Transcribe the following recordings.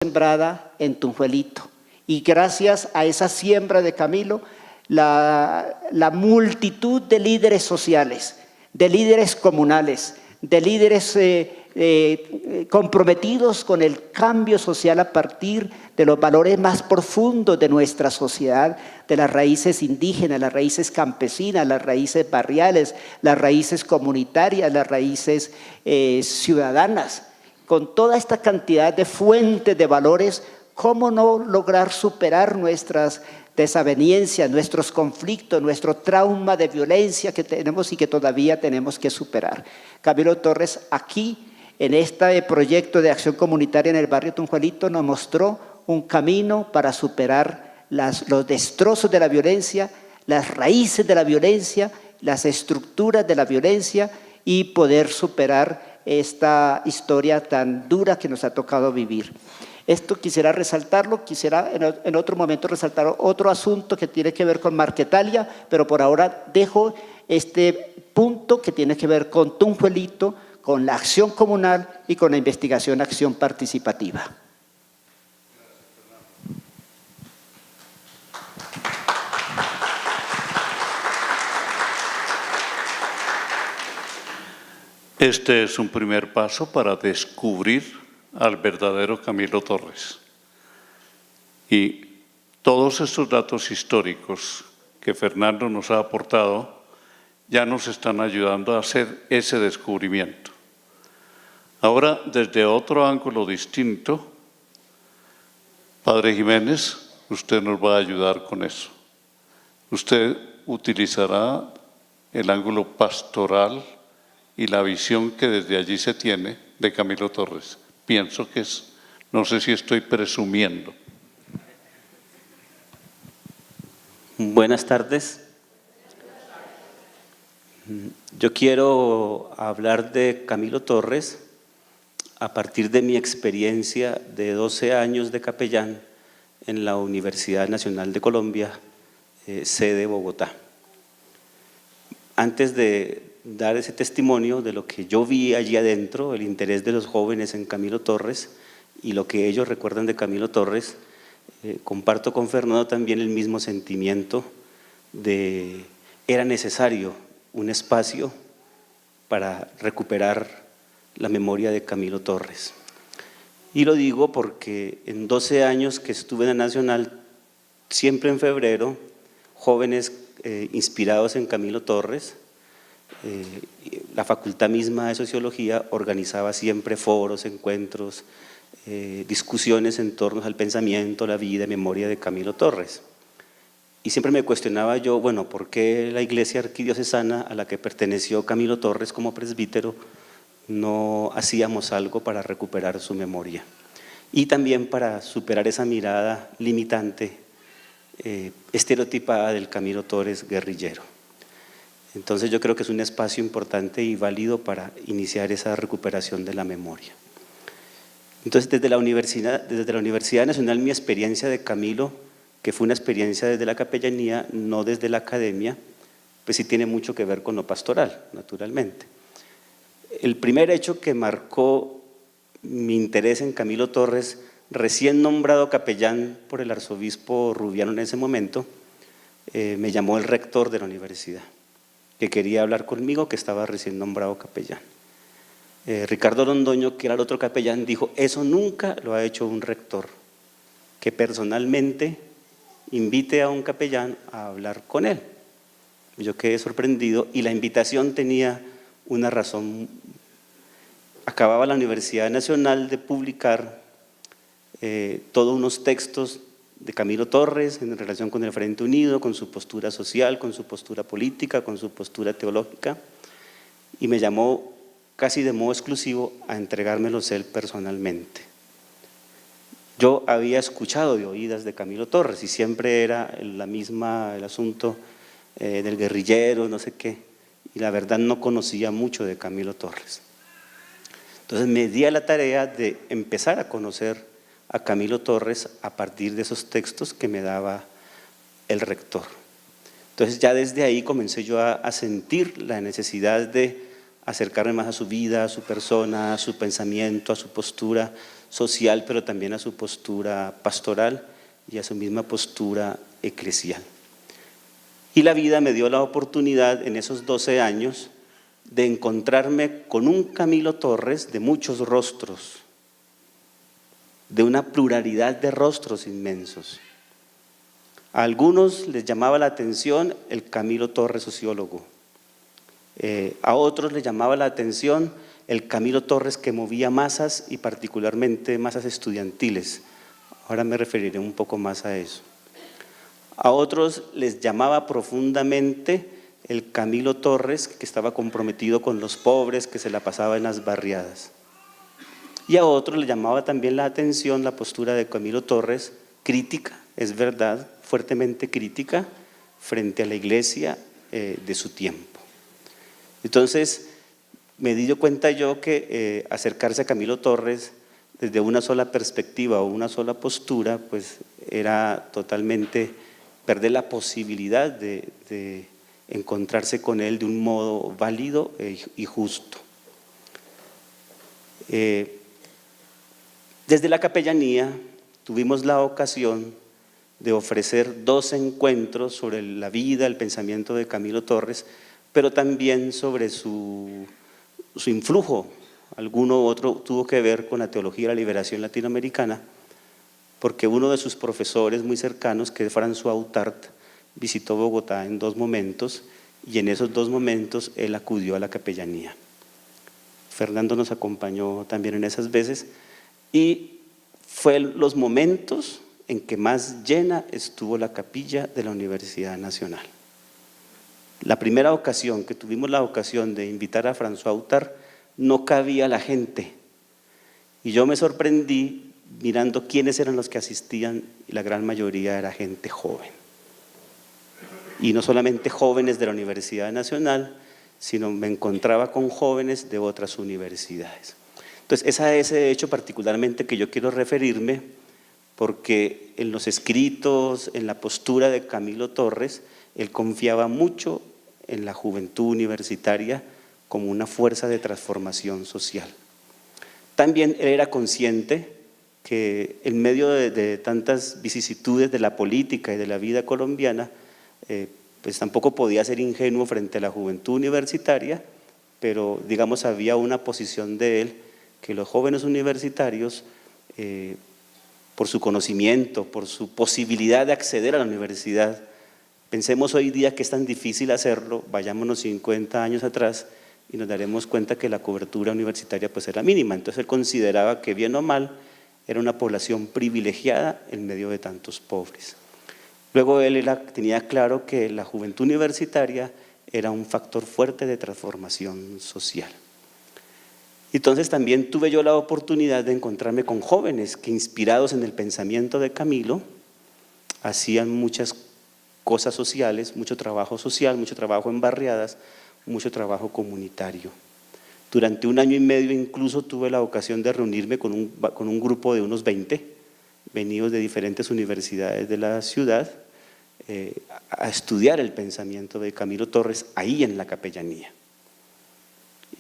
sembrada en Tunjuelito. Y gracias a esa siembra de Camilo, la multitud de líderes sociales, de líderes comunales, de líderes comprometidos con el cambio social a partir de los valores más profundos de nuestra sociedad, de las raíces indígenas, las raíces campesinas, las raíces barriales, las raíces comunitarias, las raíces ciudadanas. Con toda esta cantidad de fuentes de valores, ¿cómo no lograr superar nuestras desavenencias, nuestros conflictos, nuestro trauma de violencia que tenemos y que todavía tenemos que superar? Camilo Torres aquí, en este proyecto de acción comunitaria en el barrio Tunjuelito, nos mostró un camino para superar los destrozos de la violencia, las raíces de la violencia, las estructuras de la violencia y poder superar esta historia tan dura que nos ha tocado vivir. Esto quisiera resaltarlo, quisiera en otro momento resaltar otro asunto que tiene que ver con Marquetalia, pero por ahora dejo este punto que tiene que ver con Tunjuelito, con la acción comunal y con la investigación, acción participativa. Este es un primer paso para descubrir al verdadero Camilo Torres. Y todos estos datos históricos que Fernando nos ha aportado ya nos están ayudando a hacer ese descubrimiento. Ahora, desde otro ángulo distinto, Padre Jiménez, usted nos va a ayudar con eso. Usted utilizará el ángulo pastoral y la visión que desde allí se tiene de Camilo Torres. Pienso que es, no sé si estoy presumiendo. Buenas tardes. Yo quiero hablar de Camilo Torres a partir de mi experiencia de 12 años de capellán en la Universidad Nacional de Colombia, sede Bogotá. Antes de dar ese testimonio de lo que yo vi allí adentro, el interés de los jóvenes en Camilo Torres y lo que ellos recuerdan de Camilo Torres, comparto con Fernando también el mismo sentimiento de era necesario un espacio para recuperar la memoria de Camilo Torres. Y lo digo porque en 12 años que estuve en la Nacional, siempre en febrero, jóvenes inspirados en Camilo Torres, la facultad misma de Sociología organizaba siempre foros, encuentros, discusiones en torno al pensamiento, la vida y memoria de Camilo Torres. Y siempre me cuestionaba yo, bueno, ¿por qué la iglesia arquidiocesana a la que perteneció Camilo Torres como presbítero no hacíamos algo para recuperar su memoria? Y también para superar esa mirada limitante, estereotipada del Camilo Torres guerrillero. Entonces yo creo que es un espacio importante y válido para iniciar esa recuperación de la memoria. Entonces desde la Universidad Nacional mi experiencia de Camilo, que fue una experiencia desde la capellanía, no desde la academia, pues sí tiene mucho que ver con lo pastoral, naturalmente. El primer hecho que marcó mi interés en Camilo Torres, recién nombrado capellán por el arzobispo Rubiano en ese momento, me llamó el rector de la universidad, que quería hablar conmigo, que estaba recién nombrado capellán. Ricardo Londoño, que era el otro capellán, dijo, eso nunca lo ha hecho un rector, que personalmente invite a un capellán a hablar con él. Yo quedé sorprendido y la invitación tenía una razón. Acababa la Universidad Nacional de publicar todos unos textos de Camilo Torres en relación con el Frente Unido, con su postura social, con su postura política, con su postura teológica, y me llamó casi de modo exclusivo a entregármelos él personalmente. Yo había escuchado de oídas de Camilo Torres y siempre era el asunto del guerrillero, no sé qué, y la verdad no conocía mucho de Camilo Torres. Entonces me di a la tarea de empezar a conocer a Camilo Torres a partir de esos textos que me daba el rector. Entonces ya desde ahí comencé yo a sentir la necesidad de acercarme más a su vida, a su persona, a su pensamiento, a su postura, social, pero también a su postura pastoral y a su misma postura eclesial. Y la vida me dio la oportunidad en esos 12 años de encontrarme con un Camilo Torres de muchos rostros, de una pluralidad de rostros inmensos. A algunos les llamaba la atención el Camilo Torres sociólogo, a otros les llamaba la atención el Camilo Torres que movía masas y particularmente masas estudiantiles. Ahora me referiré un poco más a eso. A otros les llamaba profundamente el Camilo Torres que estaba comprometido con los pobres, que se la pasaba en las barriadas. Y a otros les llamaba también la atención la postura de Camilo Torres, crítica, es verdad, fuertemente crítica, frente a la iglesia de su tiempo. Entonces, me di cuenta yo que acercarse a Camilo Torres desde una sola perspectiva o una sola postura, pues era totalmente perder la posibilidad de encontrarse con él de un modo válido y justo. Desde la capellanía tuvimos la ocasión de ofrecer 2 encuentros sobre la vida, el pensamiento de Camilo Torres, pero también sobre su influjo. Alguno u otro tuvo que ver con la teología de la liberación latinoamericana, porque uno de sus profesores muy cercanos, que es François Outart, visitó Bogotá en 2 momentos y en esos 2 momentos él acudió a la capellanía. Fernando nos acompañó también en esas veces y fue los momentos en que más llena estuvo la capilla de la Universidad Nacional. La primera ocasión que tuvimos la ocasión de invitar a François Outart, no cabía la gente y yo me sorprendí mirando quiénes eran los que asistían y la gran mayoría era gente joven. Y no solamente jóvenes de la Universidad Nacional, sino me encontraba con jóvenes de otras universidades. Entonces, es a ese hecho particularmente que yo quiero referirme, porque en los escritos, en la postura de Camilo Torres, él confiaba mucho en la juventud universitaria como una fuerza de transformación social. También él era consciente que en medio de tantas vicisitudes de la política y de la vida colombiana, pues tampoco podía ser ingenuo frente a la juventud universitaria, pero digamos había una posición de él que los jóvenes universitarios, por su conocimiento, por su posibilidad de acceder a la universidad, pensemos hoy día que es tan difícil hacerlo, vayámonos 50 años atrás y nos daremos cuenta que la cobertura universitaria pues era mínima. Entonces él consideraba que bien o mal era una población privilegiada en medio de tantos pobres. Luego él tenía claro que la juventud universitaria era un factor fuerte de transformación social. Entonces también tuve yo la oportunidad de encontrarme con jóvenes que, inspirados en el pensamiento de Camilo, hacían muchas cosas sociales, mucho trabajo social, mucho trabajo en barriadas, mucho trabajo comunitario. Durante 1 año y medio incluso tuve la ocasión de reunirme con un grupo de unos 20, venidos de diferentes universidades de la ciudad, a estudiar el pensamiento de Camilo Torres ahí en la capellanía.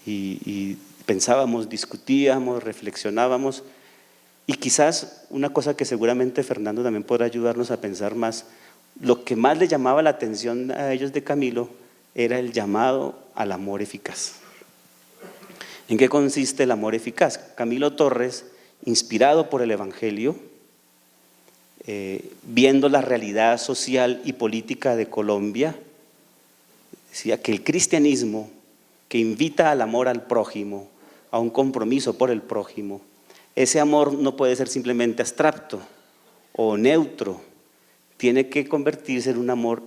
Y pensábamos, discutíamos, reflexionábamos, y quizás una cosa que seguramente Fernando también podrá ayudarnos a pensar más, lo que más le llamaba la atención a ellos de Camilo era el llamado al amor eficaz. ¿En qué consiste el amor eficaz? Camilo Torres, inspirado por el Evangelio, viendo la realidad social y política de Colombia, decía que el cristianismo, que invita al amor al prójimo, a un compromiso por el prójimo, ese amor no puede ser simplemente abstracto o neutro, tiene que convertirse en un amor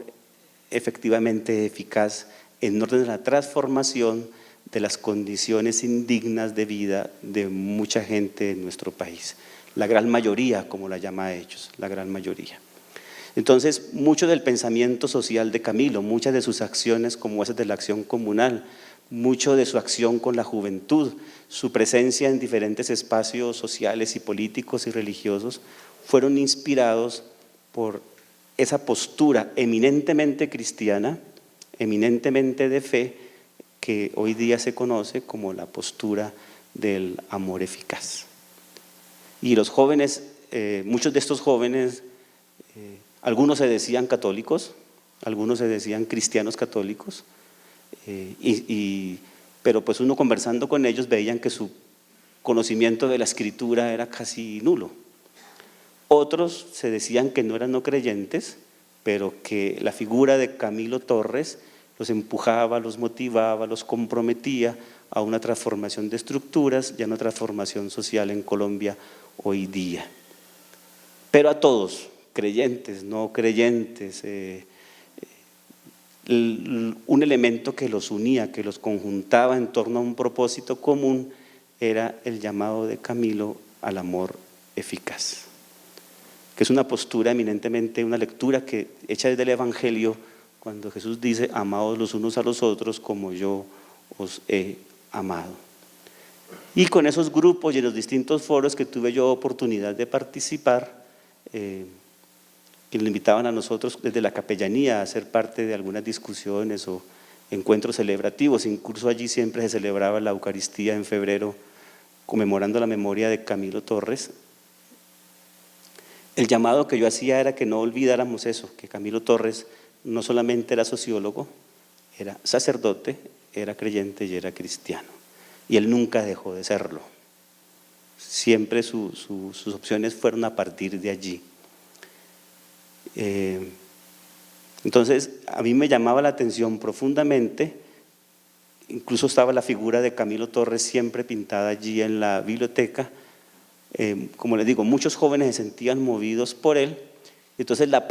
efectivamente eficaz en orden de la transformación de las condiciones indignas de vida de mucha gente en nuestro país. La gran mayoría, como la llama a ellos, la gran mayoría. Entonces, mucho del pensamiento social de Camilo, muchas de sus acciones como esas de la acción comunal, mucho de su acción con la juventud, su presencia en diferentes espacios sociales y políticos y religiosos, fueron inspirados por esa postura eminentemente cristiana, eminentemente de fe, que hoy día se conoce como la postura del amor eficaz. Y los jóvenes, muchos de estos jóvenes, algunos se decían católicos, algunos se decían cristianos católicos, pero pues uno conversando con ellos veían que su conocimiento de la escritura era casi nulo. Otros se decían que no eran no creyentes, pero que la figura de Camilo Torres los empujaba, los motivaba, los comprometía a una transformación de estructuras y a una transformación social en Colombia hoy día. Pero a todos, creyentes, no creyentes, un elemento que los unía, que los conjuntaba en torno a un propósito común, era el llamado de Camilo al amor eficaz, que es una postura eminentemente, una lectura que hecha desde el Evangelio, cuando Jesús dice: amaos los unos a los otros como yo os he amado. Y con esos grupos y en los distintos foros que tuve yo oportunidad de participar, que nos invitaban a nosotros desde la capellanía a ser parte de algunas discusiones o encuentros celebrativos, incluso allí siempre se celebraba la Eucaristía en febrero, conmemorando la memoria de Camilo Torres. El llamado que yo hacía era que no olvidáramos eso, que Camilo Torres no solamente era sociólogo, era sacerdote, era creyente y era cristiano. Y él nunca dejó de serlo. Siempre sus opciones fueron a partir de allí. Entonces, a mí me llamaba la atención profundamente, incluso estaba la figura de Camilo Torres siempre pintada allí en la biblioteca. Como les digo, muchos jóvenes se sentían movidos por él, entonces la